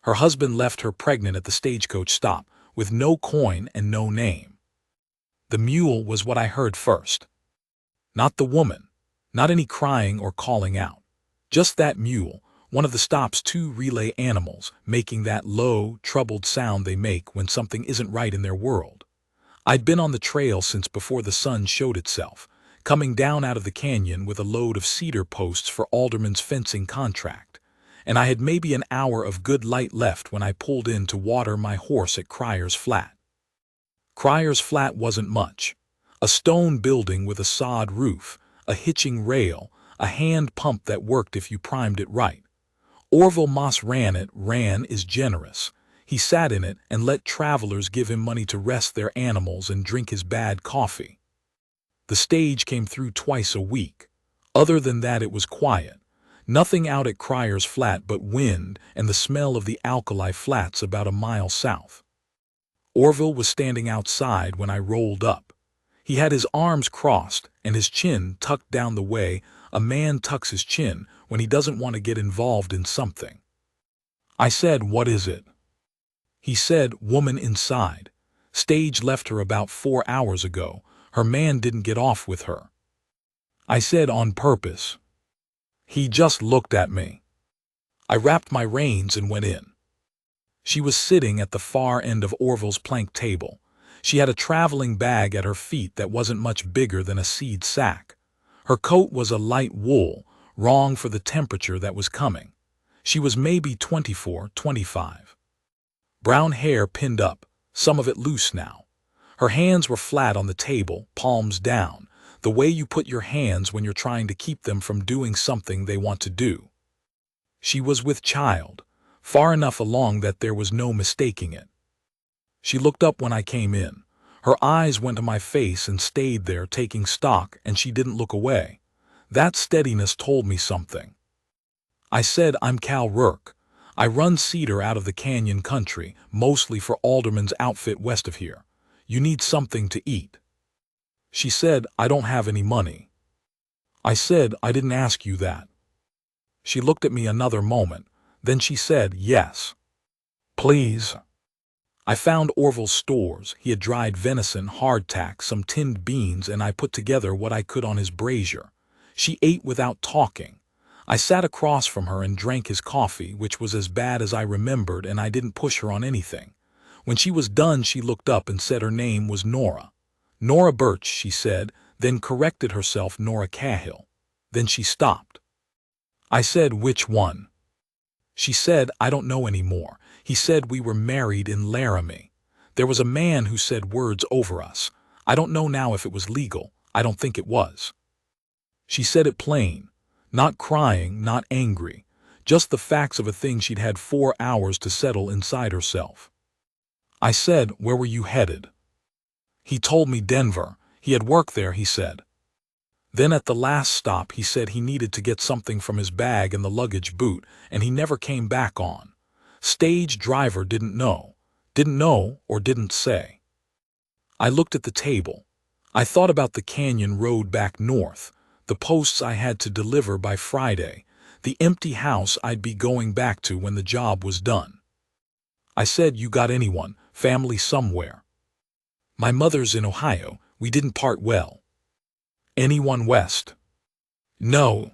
Her husband left her pregnant at the Stagecoach stop, with no coin and no name. The mule was what I heard first. Not the woman, not any crying or calling out. Just that mule, one of the stop's two relay animals, making that low, troubled sound they make when something isn't right in their world. I'd been on the trail since before the sun showed itself, coming down out of the canyon with a load of cedar posts for Alderman's fencing contract, and I had maybe an hour of good light left when I pulled in to water my horse at Cryer's Flat. Cryer's Flat wasn't much. A stone building with a sod roof, a hitching rail, a hand pump that worked if you primed it right. Orville Moss ran it. Ran is generous. He sat in it and let travelers give him money to rest their animals and drink his bad coffee. The stage came through twice a week. Other than that, it was quiet. Nothing out at Cryer's Flat but wind and the smell of the alkali flats about a mile south. Orville was standing outside when I rolled up. He had his arms crossed and his chin tucked down the way a man tucks his chin when he doesn't want to get involved in something. I said, "What is it?" He said, "Woman inside. Stage left her about 4 hours ago. Her man didn't get off with her." I said, "On purpose?" He just looked at me. I wrapped my reins and went in. She was sitting at the far end of Orville's plank table. She had a traveling bag at her feet that wasn't much bigger than a seed sack. Her coat was a light wool, wrong for the temperature that was coming. She was maybe 24, 25. Brown hair pinned up, some of it loose now. Her hands were flat on the table, palms down, the way you put your hands when you're trying to keep them from doing something they want to do. She was with child, far enough along that there was no mistaking it. She looked up when I came in. Her eyes went to my face and stayed there taking stock, and she didn't look away. That steadiness told me something. I said, "I'm Cal Rourke. I run cedar out of the canyon country, mostly for Alderman's outfit west of here. You need something to eat." She said, "I don't have any money." I said, "I didn't ask you that." She looked at me another moment. Then she said, "Yes. Please." I found Orville's stores. He had dried venison, hardtack, some tinned beans, and I put together what I could on his brazier. She ate without talking. I sat across from her and drank his coffee, which was as bad as I remembered, and I didn't push her on anything. When she was done, she looked up and said her name was Nora. "Nora Birch," she said, then corrected herself, "Nora Cahill." Then she stopped. I said, "Which one?" She said, "I don't know anymore. He said we were married in Laramie. There was a man who said words over us. I don't know now if it was legal. I don't think it was." She said it plain, not crying, not angry, just the facts of a thing she'd had 4 hours to settle inside herself. I said, "Where were you headed?" He told me Denver. He had worked there, he said. Then at the last stop he said he needed to get something from his bag in the luggage boot, and he never came back on. Stage driver didn't know or didn't say. I looked at the table. I thought about the canyon road back north, the posts I had to deliver by Friday, the empty house I'd be going back to when the job was done. I said, "You got anyone, family somewhere?" "My mother's in Ohio. We didn't part well." "Anyone west?" "No."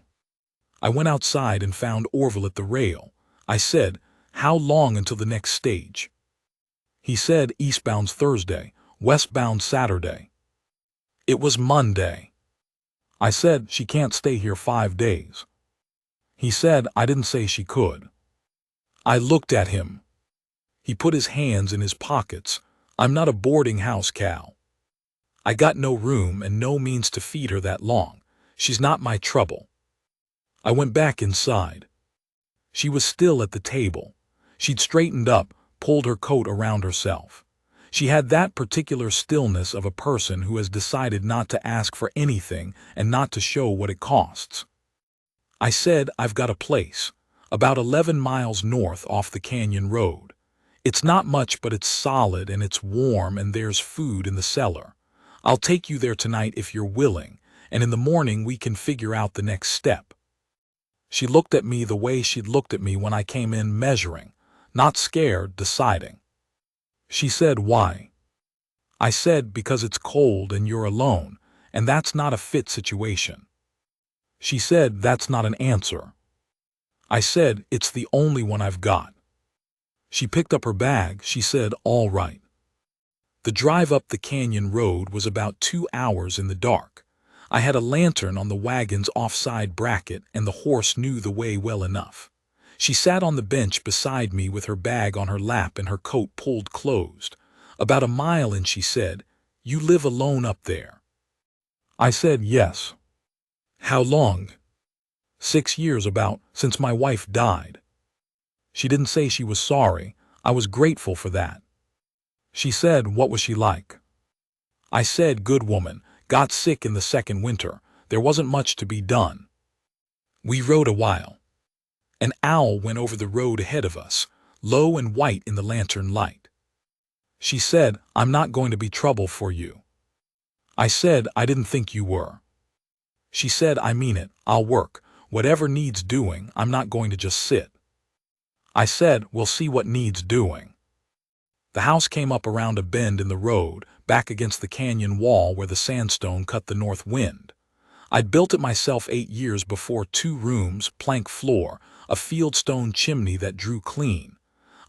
I went outside and found Orville at the rail. I said, "How long until the next stage?" He said, "Eastbound's Thursday, westbound Saturday." It was Monday. I said, "She can't stay here 5 days." He said, "I didn't say she could." I looked at him. He put his hands in his pockets. "I'm not a boarding house, Cal. I got no room and no means to feed her that long. She's not my trouble." I went back inside. She was still at the table. She'd straightened up, pulled her coat around herself. She had that particular stillness of a person who has decided not to ask for anything and not to show what it costs. I said, "I've got a place, about 11 miles north off the canyon road. It's not much, but it's solid and it's warm and there's food in the cellar. I'll take you there tonight if you're willing, and in the morning we can figure out the next step." She looked at me the way she'd looked at me when I came in measuring, Not scared, deciding. She said, "Why?" I said, "Because it's cold and you're alone, and that's not a fit situation." She said, "That's not an answer." I said, "It's the only one I've got." She picked up her bag. She said, "All right." The drive up the canyon road was about 2 hours in the dark. I had a lantern on the wagon's offside bracket, and the horse knew the way well enough. She sat on the bench beside me with her bag on her lap and her coat pulled closed. "About a mile," and she said, "You live alone up there?" I said, "Yes." "How long?" 6 years about, since my wife died." She didn't say she was sorry. I was grateful for that. She said, "What was she like?" I said, "Good woman, got sick in the second winter. There wasn't much to be done." We rode a while. An owl went over the road ahead of us, low and white in the lantern light. She said, "I'm not going to be trouble for you." I said, "I didn't think you were." She said, "I mean it. I'll work. Whatever needs doing, I'm not going to just sit." I said, "We'll see what needs doing." The house came up around a bend in the road, back against the canyon wall where the sandstone cut the north wind. I'd built it myself 8 years before, 2 rooms, plank floor, a fieldstone chimney that drew clean.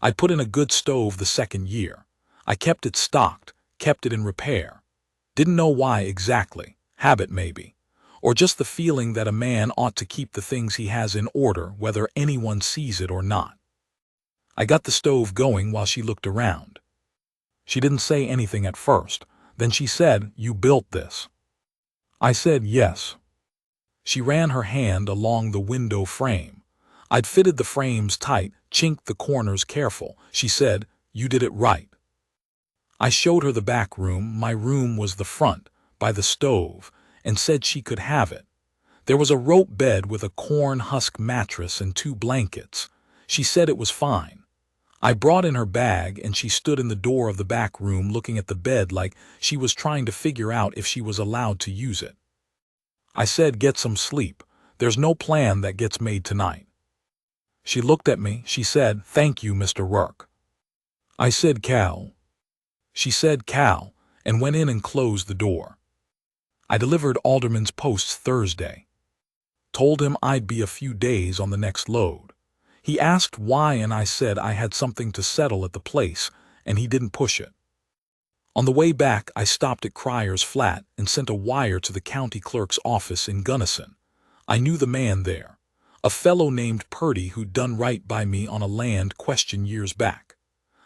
I'd put in a good stove the second year. I kept it stocked, kept it in repair. Didn't know why exactly, habit maybe, or just the feeling that a man ought to keep the things he has in order whether anyone sees it or not. I got the stove going while she looked around. She didn't say anything at first. Then she said, "You built this?" I said, "Yes." She ran her hand along the window frame. I'd fitted the frames tight, chinked the corners careful. She said, "You did it right." I showed her the back room. My room was the front, by the stove, and said she could have it. There was a rope bed with a corn husk mattress and 2 blankets. She said it was fine. I brought in her bag, and she stood in the door of the back room looking at the bed like she was trying to figure out if she was allowed to use it. I said, "Get some sleep. There's no plan that gets made tonight." She looked at me. She said, "Thank you, Mr. Work." I said, "Cal." She said, "Cal," and went in and closed the door. I delivered Alderman's posts Thursday. Told him I'd be a few days on the next load. He asked why, and I said I had something to settle at the place, and he didn't push it. On the way back, I stopped at Cryer's flat and sent a wire to the county clerk's office in Gunnison. I knew the man there, a fellow named Purdy who'd done right by me on a land question years back.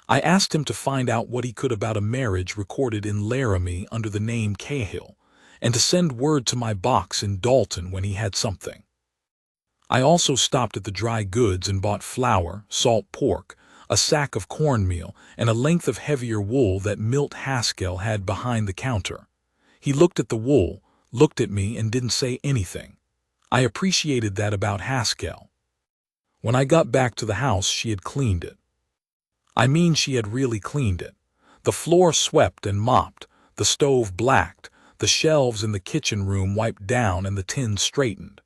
I asked him to find out what he could about a marriage recorded in Laramie under the name Cahill, and to send word to my box in Dalton when he had something. I also stopped at the dry goods and bought flour, salt pork, a sack of cornmeal, and a length of heavier wool that Milt Haskell had behind the counter. He looked at the wool, looked at me, and didn't say anything. I appreciated that about Haskell. When I got back to the house, she had cleaned it. I mean, she had really cleaned it. The floor swept and mopped, the stove blacked, the shelves in the kitchen room wiped down, and the tins straightened.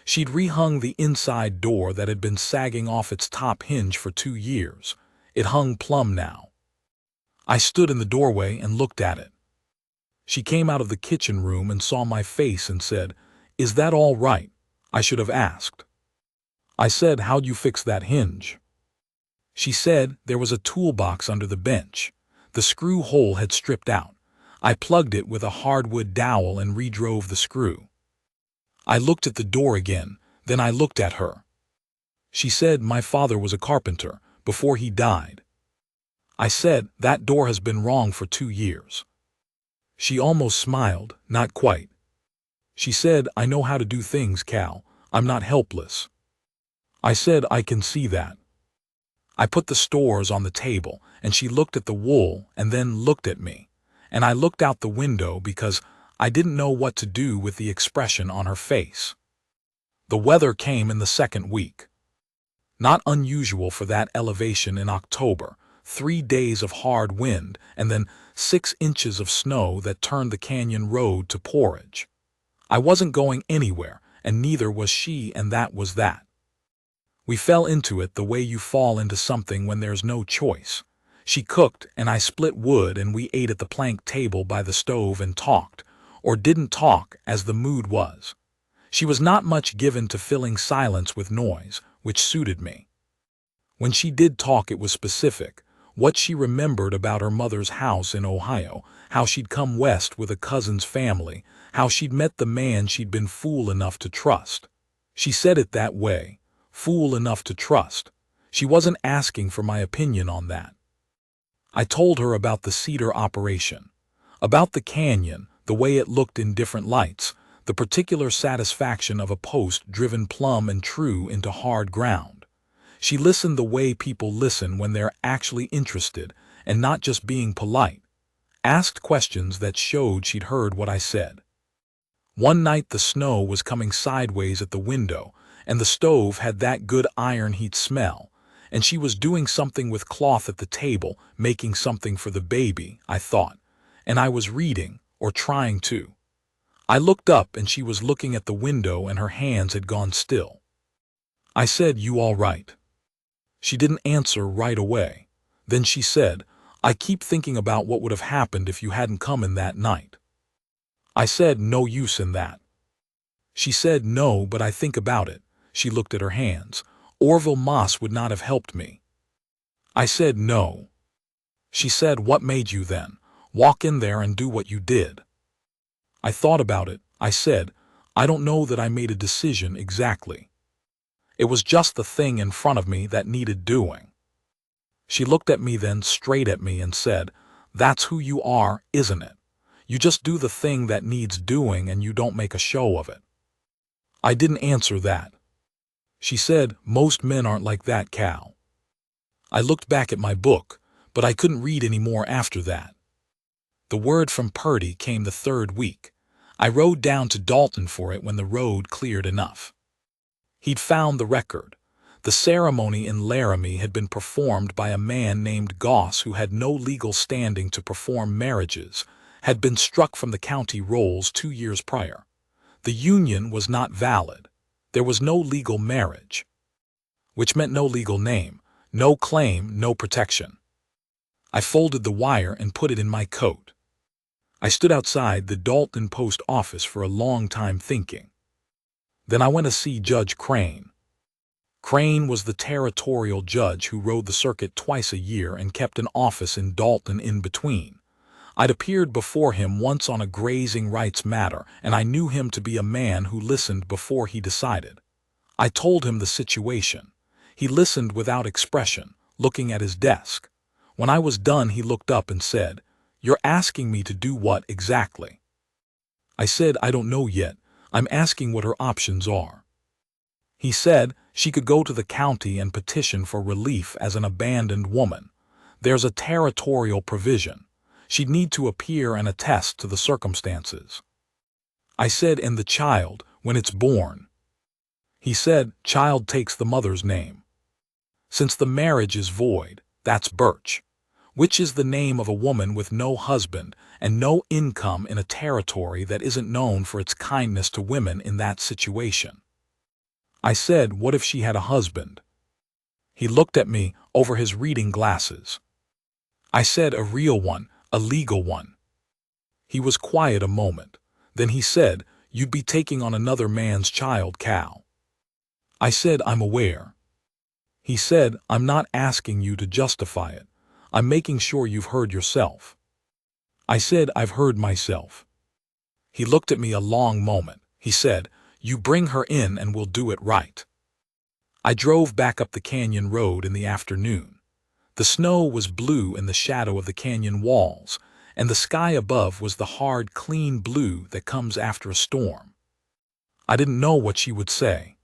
She'd rehung the inside door that had been sagging off its top hinge for 2 years. It hung plumb now. I stood in the doorway and looked at it. She came out of the kitchen room and saw my face and said, "Is that all right?" I should have asked. I said, "How'd you fix that hinge?" She said there was a toolbox under the bench. The screw hole had stripped out. I plugged it with a hardwood dowel and redrove the screw. I looked at the door again, then I looked at her. She said, "My father was a carpenter, before he died." I said, "That door has been wrong for 2 years." She almost smiled, not quite. She said, "I know how to do things, Cal. I'm not helpless." I said, "I can see that." I put the stores on the table, and she looked at the wool and then looked at me, and I looked out the window because I didn't know what to do with the expression on her face. The weather came in the second week. Not unusual for that elevation in October, 3 days of hard wind and then 6 inches of snow that turned the canyon road to porridge. I wasn't going anywhere, and neither was she, and that was that. We fell into it the way you fall into something when there's no choice. She cooked and I split wood and we ate at the plank table by the stove and talked, or didn't talk as the mood was. She was not much given to filling silence with noise, which suited me. When she did talk it was specific, what she remembered about her mother's house in Ohio, how she'd come west with a cousin's family, how she'd met the man she'd been fool enough to trust. She said it that way, fool enough to trust. She wasn't asking for my opinion on that. I told her about the cedar operation, about the canyon, the way it looked in different lights, the particular satisfaction of a post driven plumb and true into hard ground. She listened the way people listen when they're actually interested and not just being polite, asked questions that showed she'd heard what I said. One night the snow was coming sideways at the window, and the stove had that good iron heat smell, and she was doing something with cloth at the table, making something for the baby, I thought, and I was reading, or trying to. I looked up and she was looking at the window and her hands had gone still. I said, "You all right?" She didn't answer right away. Then she said, "I keep thinking about what would have happened if you hadn't come in that night." I said, "No use in that." She said, "No, but I think about it." She looked at her hands. "Orville Moss would not have helped me." I said, "No." She said, "What made you then walk in there and do what you did?" I thought about it. I said, "I don't know that I made a decision exactly. It was just the thing in front of me that needed doing." She looked at me then, straight at me, and said, "That's who you are, isn't it? You just do the thing that needs doing and you don't make a show of it." I didn't answer that. She said, "Most men aren't like that, Cal." I looked back at my book, but I couldn't read any more after that. The word from Purdy came the third week. I rode down to Dalton for it when the road cleared enough. He'd found the record. The ceremony in Laramie had been performed by a man named Goss who had no legal standing to perform marriages, had been struck from the county rolls 2 years prior. The union was not valid. There was no legal marriage, which meant no legal name, no claim, no protection. I folded the wire and put it in my coat. I stood outside the Dalton post office for a long time thinking. Then I went to see Judge Crane. Crane was the territorial judge who rode the circuit twice a year and kept an office in Dalton in between. I'd appeared before him once on a grazing rights matter, and I knew him to be a man who listened before he decided. I told him the situation. He listened without expression, looking at his desk. When I was done, he looked up and said, "You're asking me to do what exactly?" I said, "I don't know yet. I'm asking what her options are." He said, "She could go to the county and petition for relief as an abandoned woman. There's a territorial provision. She'd need to appear and attest to the circumstances." I said, "And the child, when it's born?" He said, "Child takes the mother's name. Since the marriage is void, that's Birch, which is the name of a woman with no husband and no income in a territory that isn't known for its kindness to women in that situation." I said, "What if she had a husband?" He looked at me over his reading glasses. I said, "A real one, a legal one." He was quiet a moment. Then he said, "You'd be taking on another man's child, Cal." I said, "I'm aware." He said, "I'm not asking you to justify it. I'm making sure you've heard yourself." I said, "I've heard myself." He looked at me a long moment. He said, "You bring her in and we'll do it right." I drove back up the canyon road in the afternoon. The snow was blue in the shadow of the canyon walls, and the sky above was the hard, clean blue that comes after a storm. I didn't know what she would say.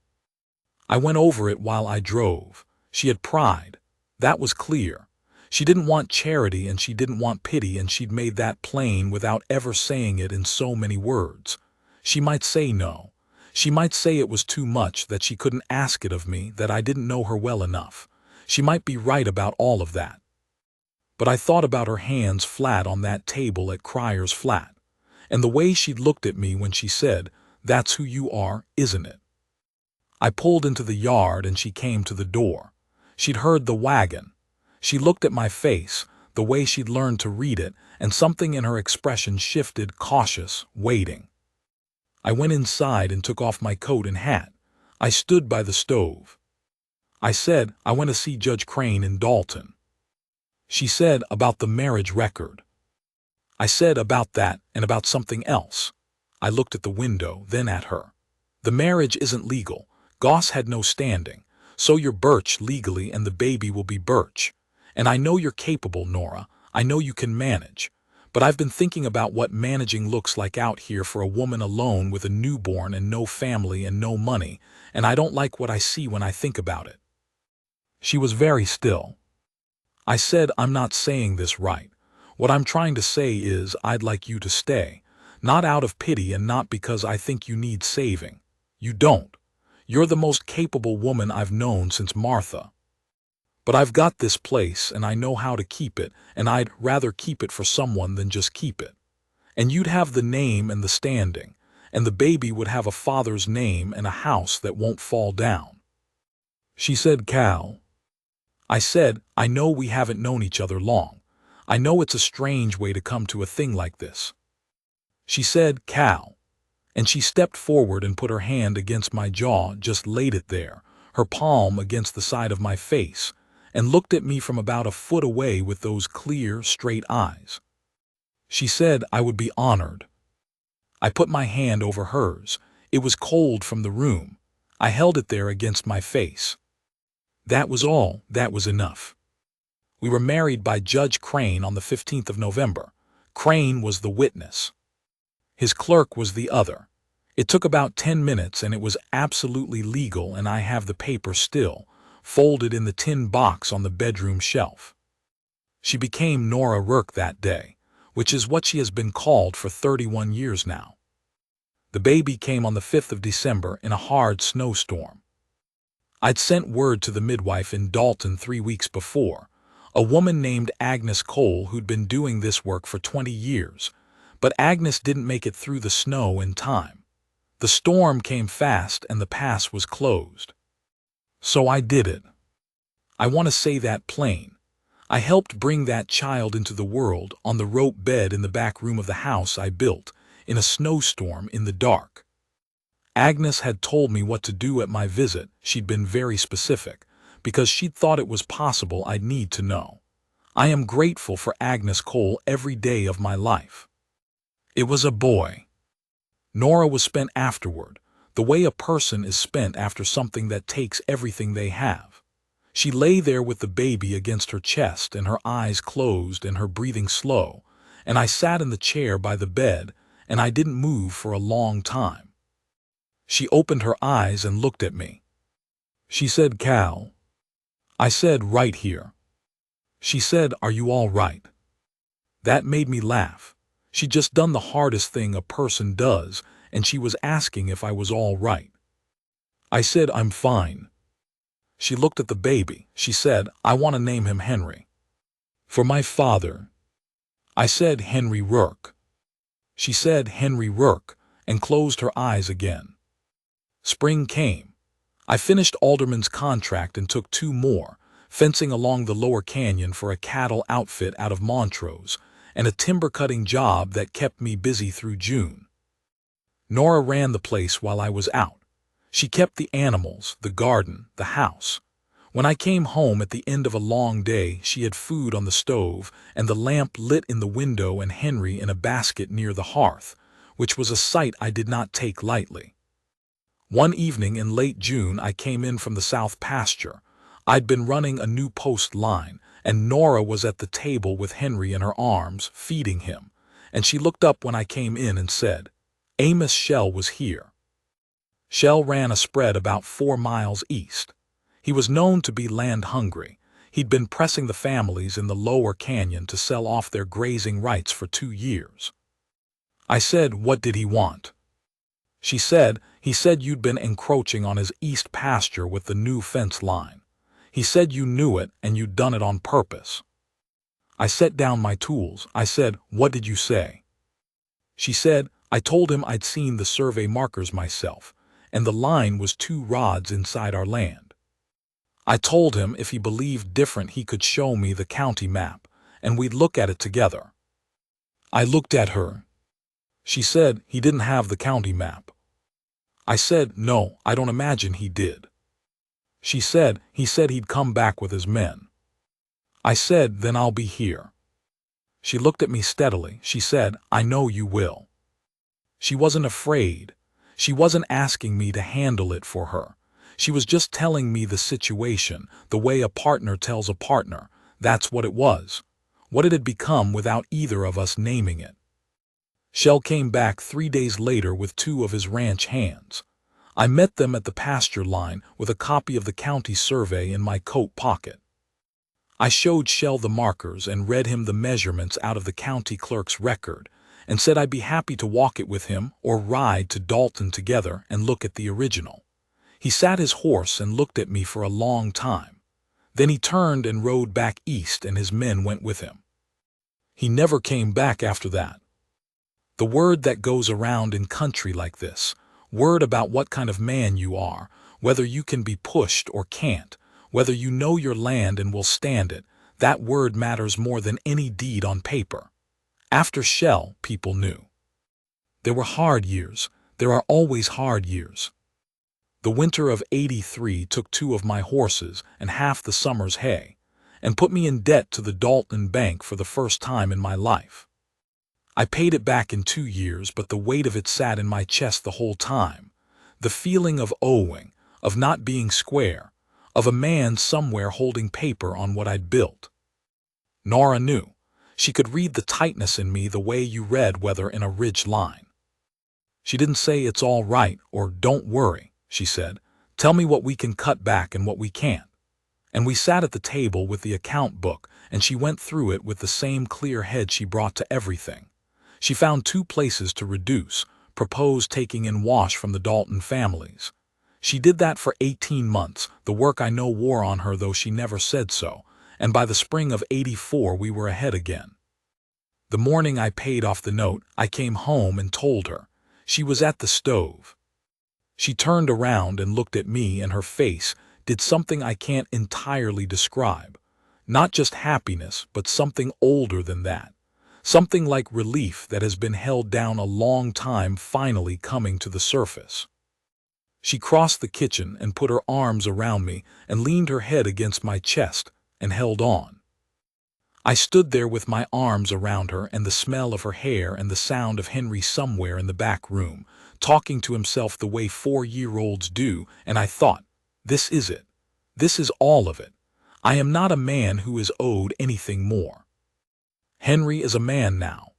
I went over it while I drove. She had pride. That was clear. She didn't want charity and she didn't want pity, and she'd made that plain without ever saying it in so many words. She might say no. She might say it was too much, that she couldn't ask it of me, that I didn't know her well enough. She might be right about all of that. But I thought about her hands flat on that table at Cryer's Flat, and the way she'd looked at me when she said, "That's who you are, isn't it?" I pulled into the yard and she came to the door. She'd heard the wagon. She looked at my face, the way she'd learned to read it, and something in her expression shifted, cautious, waiting. I went inside and took off my coat and hat. I stood by the stove. I said, I went to see Judge Crane in Dalton. She said, about the marriage record. I said, about that and about something else. I looked at the window, then at her. The marriage isn't legal. Goss had no standing. So you're Birch legally and the baby will be Birch. And I know you're capable, Nora. I know you can manage. But I've been thinking about what managing looks like out here for a woman alone with a newborn and no family and no money, and I don't like what I see when I think about it. She was very still. I said, I'm not saying this right. What I'm trying to say is I'd like you to stay. Not out of pity and not because I think you need saving. You don't. You're the most capable woman I've known since Martha. But I've got this place and I know how to keep it, and I'd rather keep it for someone than just keep it. And you'd have the name and the standing, and the baby would have a father's name and a house that won't fall down. She said, Cal. I said, I know we haven't known each other long. I know it's a strange way to come to a thing like this. She said, Cal. And she stepped forward and put her hand against my jaw, just laid it there, her palm against the side of my face, and looked at me from about a foot away with those clear, straight eyes. She said I would be honored. I put my hand over hers. It was cold from the room. I held it there against my face. That was all. That was enough. We were married by Judge Crane on the 15th of November. Crane was the witness. His clerk was the other. It took about 10 minutes and it was absolutely legal, and I have the paper still, folded in the tin box on the bedroom shelf. She became Nora Rourke that day, which is what she has been called for 31 years now. The baby came on the 5th of December in a hard snowstorm. I'd sent word to the midwife in Dalton 3 weeks before, a woman named Agnes Cole who'd been doing this work for 20 years, but Agnes didn't make it through the snow in time. The storm came fast and the pass was closed. So I did it. I want to say that plain. I helped bring that child into the world on the rope bed in the back room of the house I built, in a snowstorm in the dark. Agnes had told me what to do at my visit. She'd been very specific, because she'd thought it was possible I'd need to know. I am grateful for Agnes Cole every day of my life. It was a boy. Nora was spent afterward, the way a person is spent after something that takes everything they have. She lay there with the baby against her chest and her eyes closed and her breathing slow, and I sat in the chair by the bed and I didn't move for a long time. She opened her eyes and looked at me. She said, Cal. I said, right here. She said, are you all right? That made me laugh. She'd just done the hardest thing a person does, and she was asking if I was all right. I said, I'm fine. She looked at the baby. She said, I want to name him Henry. For my father. I said, Henry Rourke. She said, Henry Rourke, and closed her eyes again. Spring came. I finished Alderman's contract and took 2 more, fencing along the lower canyon for a cattle outfit out of Montrose, and a timber-cutting job that kept me busy through June. Nora ran the place while I was out. She kept the animals, the garden, the house. When I came home at the end of a long day, she had food on the stove and the lamp lit in the window and Henry in a basket near the hearth, which was a sight I did not take lightly. One evening in late June I came in from the south pasture. I'd been running a new post line, and Nora was at the table with Henry in her arms, feeding him, and she looked up when I came in and said, Amos Shell was here. Shell ran a spread about 4 miles east. He was known to be land-hungry. He'd been pressing the families in the lower canyon to sell off their grazing rights for 2 years. I said, what did he want? She said, he said you'd been encroaching on his east pasture with the new fence line. He said you knew it and you'd done it on purpose. I set down my tools. I said, what did you say? She said, I told him I'd seen the survey markers myself, and the line was 2 rods inside our land. I told him if he believed different he could show me the county map, and we'd look at it together. I looked at her. She said he didn't have the county map. I said, no, I don't imagine he did. She said, he said he'd come back with his men. I said, then I'll be here. She looked at me steadily. She said, I know you will. She wasn't afraid. She wasn't asking me to handle it for her. She was just telling me the situation, the way a partner tells a partner. That's what it was. What it had become without either of us naming it. Shell came back 3 days later with 2 of his ranch hands. I met them at the pasture line with a copy of the county survey in my coat pocket. I showed Shell the markers and read him the measurements out of the county clerk's record and said I'd be happy to walk it with him or ride to Dalton together and look at the original. He sat his horse and looked at me for a long time. Then he turned and rode back east and his men went with him. He never came back after that. The word that goes around in country like this, word about what kind of man you are, whether you can be pushed or can't, whether you know your land and will stand it, that word matters more than any deed on paper. After Shell, people knew. There were hard years. There are always hard years. The winter of '83 took 2 of my horses and half the summer's hay, and put me in debt to the Dalton Bank for the first time in my life. I paid it back in 2 years, but the weight of it sat in my chest the whole time. The feeling of owing, of not being square, of a man somewhere holding paper on what I'd built. Nora knew. She could read the tightness in me the way you read weather in a ridge line. She didn't say it's all right or don't worry, she said. Tell me what we can cut back and what we can't. And we sat at the table with the account book, and she went through it with the same clear head she brought to everything. She found 2 places to reduce, proposed taking in wash from the Dalton families. She did that for 18 months, the work I know wore on her though she never said so, and by the spring of '84 we were ahead again. The morning I paid off the note, I came home and told her. She was at the stove. She turned around and looked at me, and her face did something I can't entirely describe. Not just happiness, but something older than that. Something like relief that has been held down a long time finally coming to the surface. She crossed the kitchen and put her arms around me and leaned her head against my chest and held on. I stood there with my arms around her and the smell of her hair and the sound of Henry somewhere in the back room, talking to himself the way 4-year-olds do, and I thought, this is it. This is all of it. I am not a man who is owed anything more. Henry is a man now.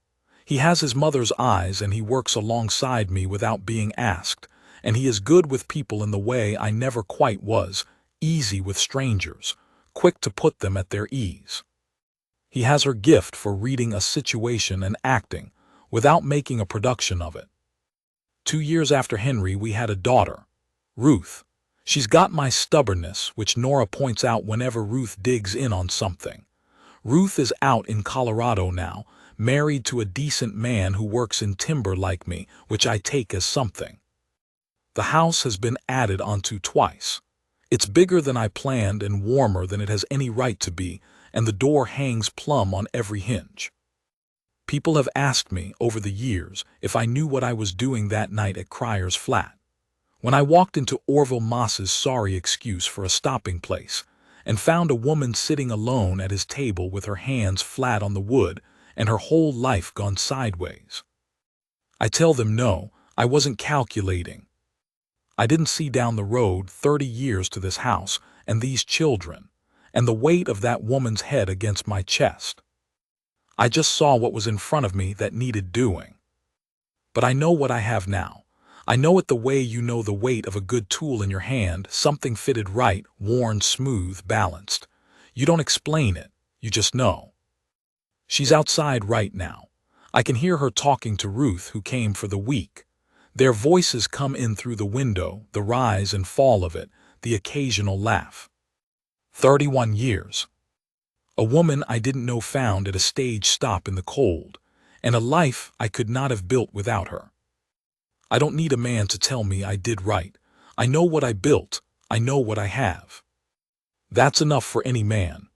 He has his mother's eyes and he works alongside me without being asked, and he is good with people in the way I never quite was, easy with strangers, quick to put them at their ease. He has her gift for reading a situation and acting, without making a production of it. 2 years after Henry we had a daughter, Ruth. She's got my stubbornness, which Nora points out whenever Ruth digs in on something. Ruth is out in Colorado now, married to a decent man who works in timber like me, which I take as something. The house has been added onto twice. It's bigger than I planned and warmer than it has any right to be, and the door hangs plumb on every hinge. People have asked me over the years if I knew what I was doing that night at Cryer's Flat, when I walked into Orville Moss's sorry excuse for a stopping place and found a woman sitting alone at his table with her hands flat on the wood and her whole life gone sideways. I tell them no, I wasn't calculating. I didn't see down the road 30 years to this house and these children, and the weight of that woman's head against my chest. I just saw what was in front of me that needed doing. But I know what I have now. I know it the way you know the weight of a good tool in your hand, something fitted right, worn smooth, balanced. You don't explain it, you just know. She's outside right now. I can hear her talking to Ruth, who came for the week. Their voices come in through the window, the rise and fall of it, the occasional laugh. 31 years. A woman I didn't know found at a stage stop in the cold, and a life I could not have built without her. I don't need a man to tell me I did right. I know what I built. I know what I have. That's enough for any man.